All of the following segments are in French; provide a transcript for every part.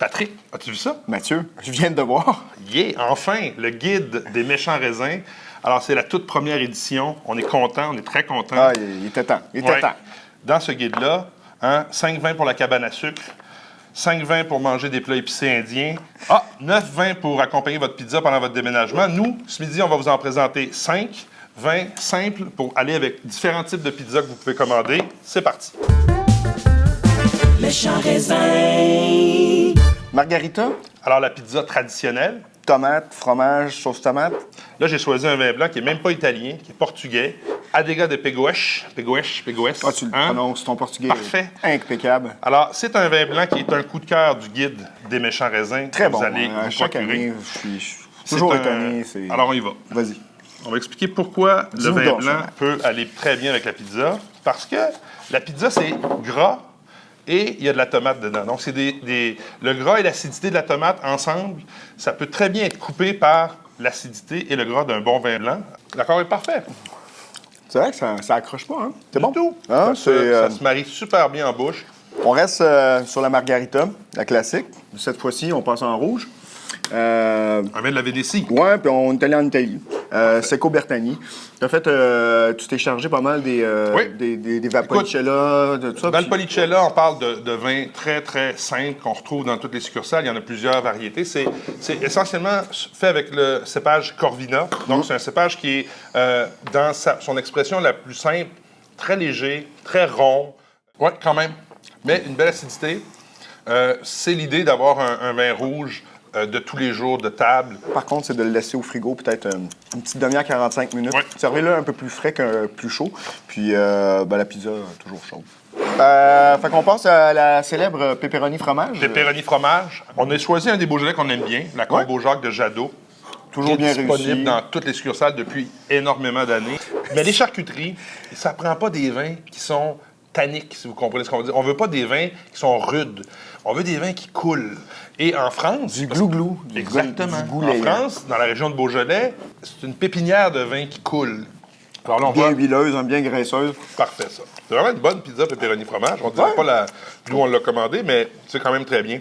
Patrick, as-tu vu ça? Mathieu, je viens de voir. Yeah, enfin, le guide des méchants raisins. Alors, c'est la toute première édition. On est content, on est très content. Ah, il était temps. Il était temps. Dans ce guide-là, 5,20 pour la cabane à sucre, 5,20 pour manger des plats épicés indiens, 9,20 pour accompagner votre pizza pendant votre déménagement. Nous, ce midi, on va vous en présenter 5, 20 simples pour aller avec différents types de pizzas que vous pouvez commander. C'est parti. Méchants raisins. Margarita, Alors, la pizza traditionnelle. tomate, fromage, sauce tomate. Là, j'ai choisi un vin blanc qui n'est même pas italien, qui est portugais. Adega de Pegoes. Pegoes. Ah, tu le prononces, ton portugais. Parfait. Impeccable. Alors, c'est un vin blanc qui est un coup de cœur du guide des méchants raisins. Très que bon. Vous allez vous Chaque procurer. année, je suis toujours étonné. Alors, on y va. Vas-y. On va expliquer pourquoi le Dis-nous vin donc, blanc ça. peut aller très bien avec la pizza. Parce que la pizza, c'est gras et il y a de la tomate dedans. Donc, c'est le gras et l'acidité de la tomate ensemble, ça peut très bien être coupé par l'acidité et le gras d'un bon vin blanc. L'accord est parfait. C'est vrai que ça accroche pas, hein? C'est Du bon. tout. Hein, Ça se marie super bien en bouche. On reste sur la margarita, la classique. Cette fois-ci, on passe en rouge. On vient de la Vénétie. Ouais, puis on est allé en Italie. Secco Bertani. En fait, tu t'es chargé pas mal des Valpolicella, de tout ça. Valpolicella, on parle de vin très, très simple qu'on retrouve dans toutes les succursales. Il y en a plusieurs variétés. C'est essentiellement fait avec le cépage Corvina. Donc, c'est un cépage qui est, dans son expression la plus simple, très léger, très rond. Oui, quand même. Mais une belle acidité. C'est l'idée d'avoir un vin rouge de tous les jours, de table. Par contre, c'est de le laisser au frigo peut-être une petite demi-heure, 45 minutes. Ouais. Servez-le un peu plus frais qu'un plus chaud. Puis la pizza, toujours chaude. Fait qu'on passe à la célèbre pepperoni fromage. Pepperoni fromage. On a choisi un des Beaujolais qu'on aime bien, la Combo Jacques de Jadot. Toujours bien disponible réussi. dans toutes les succursales depuis énormément d'années. Mais les charcuteries, ça prend pas des vins qui sont tanniques, si vous comprenez ce qu'on veut dire. On veut pas des vins qui sont rudes. On veut des vins qui coulent. Et en France... Du glou-glou. Exactement. Du goût En layant. France, dans la région de Beaujolais, c'est une pépinière de vins qui coulent. Alors là, on Bien voit... huileuse, hein, bien graisseuse. Parfait, ça. C'est vraiment une bonne pizza pepperoni fromage. On ne dirait pas d'où on l'a commandé, mais c'est quand même très bien.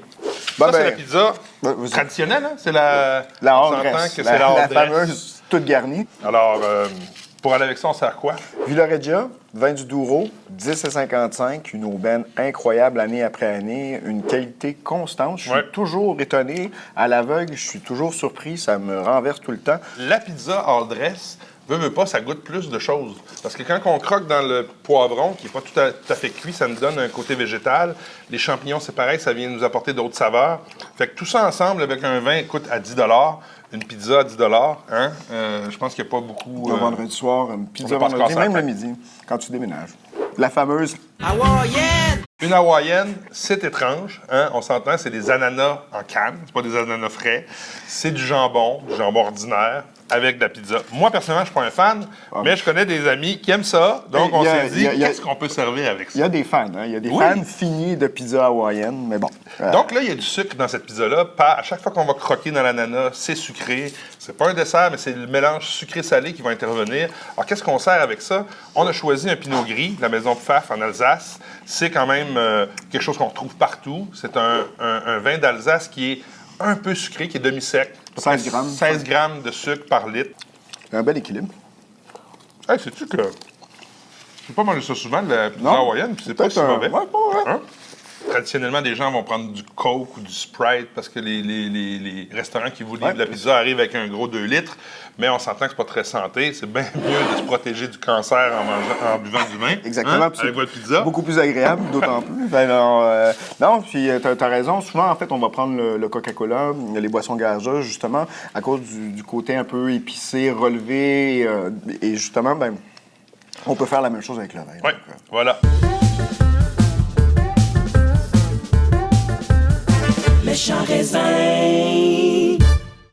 Ça, c'est la pizza vas-y. traditionnelle, hein? C'est la... La on hors s'entend dress. que c'est la hors La dress. fameuse toute garnie. Alors, pour aller avec ça, on sert quoi? Villaregia, vin du Douro, 10,55, une aubaine incroyable année après année, une qualité constante. Je suis toujours étonné. À l'aveugle, je suis toujours surpris. Ça me renverse tout le temps. La pizza hors dress, veut pas, ça goûte plus de choses. Parce que quand on croque dans le poivron, qui n'est pas tout à fait cuit, ça nous donne un côté végétal. Les champignons, c'est pareil, ça vient nous apporter d'autres saveurs. Fait que tout ça ensemble, avec un vin, coûte à 10 $. Une pizza à 10 $, hein? Je pense qu'il n'y a pas beaucoup... Le vendredi soir, une pizza on va pas se vendredi, casser la même le tête. midi, quand tu déménages. La fameuse Une hawaïenne, c'est étrange, hein? On s'entend, c'est des ananas en canne, c'est pas des ananas frais. C'est du jambon ordinaire, avec de la pizza. Moi, personnellement, je suis pas un fan, mais je connais des amis qui aiment ça, donc on s'est dit, qu'est-ce qu'on peut servir avec ça? Il y a des fans, hein? Il y a des fans finis de pizza hawaïenne, mais bon. Donc là, il y a du sucre dans cette pizza-là. À chaque fois qu'on va croquer dans l'ananas, c'est sucré. C'est pas un dessert, mais c'est le mélange sucré-salé qui va intervenir. Alors, qu'est-ce qu'on sert avec ça? On a choisi un Pinot Gris, de la maison Pfaff en Alsace. C'est quand même quelque chose qu'on retrouve partout. C'est un vin d'Alsace qui est un peu sucré, qui est demi-sec. 16 grammes. 16 grammes de sucre par litre. Un bel équilibre. Hey, sais-tu que j'ai pas mangé ça souvent, de la pizza hawaïenne, puis c'est pas Peut-être si mauvais. Ouais, pas vrai. Hein? Traditionnellement, des gens vont prendre du Coke ou du Sprite parce que les restaurants qui vous livrent la pizza arrivent avec un gros 2 litres, mais on s'entend que c'est pas très santé. C'est bien mieux de se protéger du cancer en buvant du vin. Exactement. Hein? Avec votre pizza. Beaucoup plus agréable, d'autant plus. Non, puis t'as raison. Souvent, en fait, on va prendre le Coca-Cola, les boissons gazeuses, justement, à cause du côté un peu épicé, relevé. Et justement, on peut faire la même chose avec le vin. Oui, voilà. Méchants raisins.